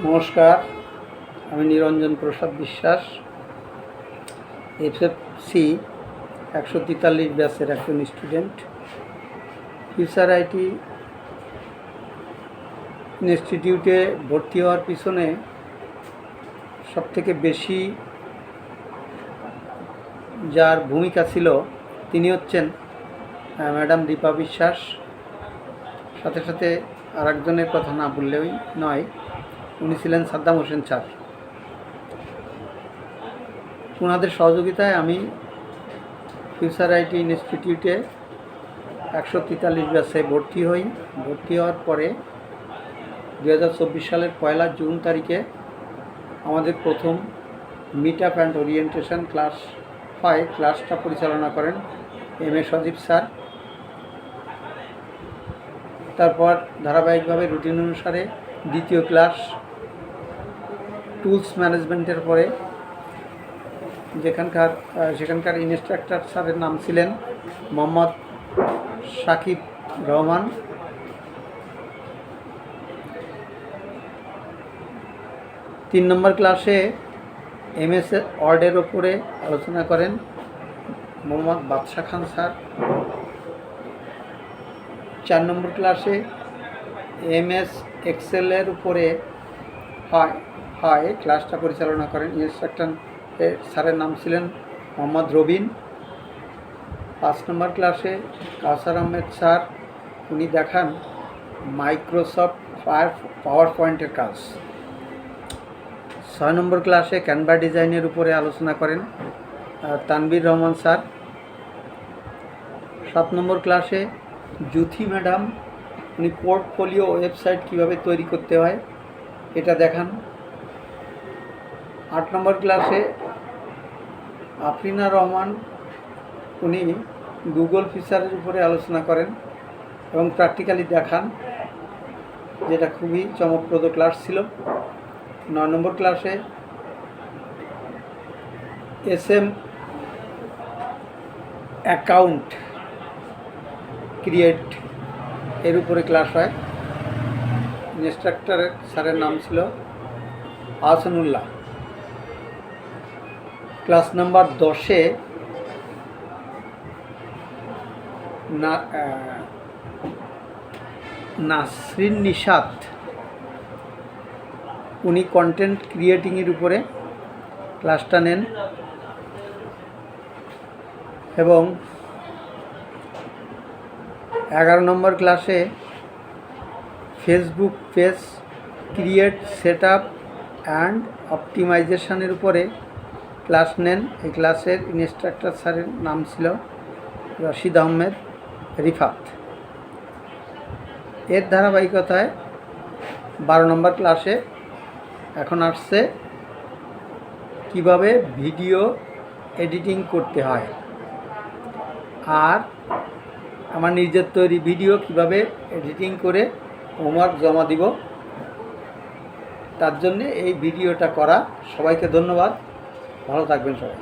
নমস্কার, আমি নিরঞ্জন প্রসাদ বিশ্বাস, এসএসসি 143 ব্যাচের একজন স্টুডেন্ট। ফিউচার আইটি ইনস্টিটিউটে ভর্তি হওয়ার পিছনে সবথেকে বেশি যার ভূমিকা ছিল তিনি হচ্ছেন ম্যাডাম দীপা বিশ্বাস। সাথে সাথে আর একজনের কথা না বললেই নয়, উনি ছিলেন সাদ্দাম হোসেন স্যার। ওনাদের সহযোগিতায় আমি ফিউচার আইটি ইনস্টিটিউটে 143 ব্যাচে ভর্তি হই। ভর্তি হওয়ার পরে 2024 সালের 1 জুন তারিখে আমাদের প্রথম meet up and orientation class হয়। ক্লাসটা পরিচালনা করেন এম এ সজীব স্যার। তারপর ধারাবাহিকভাবে রুটিন অনুসারে দ্বিতীয় ক্লাস টুলস ম্যানেজমেন্টের পরে সেখানকার ইনস্ট্রাক্টর স্যারের নাম ছিলেন মোহাম্মদ সাকিব রহমান। তিন নম্বর ক্লাসে এমএস ওয়ার্ডের ওপরে আলোচনা করেন মোহাম্মদ বাদশা খান স্যার। 4 নম্বর ক্লাসে এমএস এক্সেলের উপরে হয় ক্লাসটা পরিচালনা করেন ইনস্ট্রাক্টর স্যারের নাম ছিলেন মোহাম্মদ রবিন। 5 নম্বর ক্লাসে কাউসার আহমেদ স্যার, উনি দেখান মাইক্রোসফট পাওয়ার পয়েন্টের কাজ। 6 নম্বর ক্লাসে ক্যানভা ডিজাইনের উপরে আলোচনা করেন তানভীর রহমান স্যার। 7 নম্বর ক্লাসে জুথি ম্যাডাম, উনি পোর্টফোলিও ওয়েবসাইট কীভাবে তৈরি করতে হয় এটা দেখান। 8 নম্বর ক্লাসে আফরিনা রহমান, উনি গুগল ফিচারের উপরে আলোচনা করেন এবং প্র্যাকটিক্যালি দেখান, যেটা খুবই চমকপ্রদ ক্লাস ছিল। 9 নম্বর ক্লাসে এসএম অ্যাকাউন্ট ক্রিয়েট এর উপরে ক্লাস হয়। ইনস্ট্রাক্টরের স্যারের নাম ছিল আহসানুল্লাহ। ক্লাস নাম্বার 10-এ নাসরিন নিশাত, উনি কন্টেন্ট ক্রিয়েটিংয়ের উপরে ক্লাসটা নেন এবং 11 নম্বর ক্লাসে Facebook page create, set up and অপটিমাইজেশনের উপরে ক্লাস নেন। এই ক্লাসের ইনস্ট্রাক্টর স্যারের নাম ছিল রশিদ আহমেদ রিফাত। এর ধারাবাহিকতায় 12 নম্বর ক্লাসে এখন আসছে কিভাবে ভিডিও এডিটিং করতে হয় আর আমার নিজের তৈরি ভিডিও কিভাবে এডিটিং করে হোমওয়ার্ক জমা দিব, তার জন্যে এই ভিডিওটা করা। সবাইকে ধন্যবাদ, ভালো থাকবেন সবাই।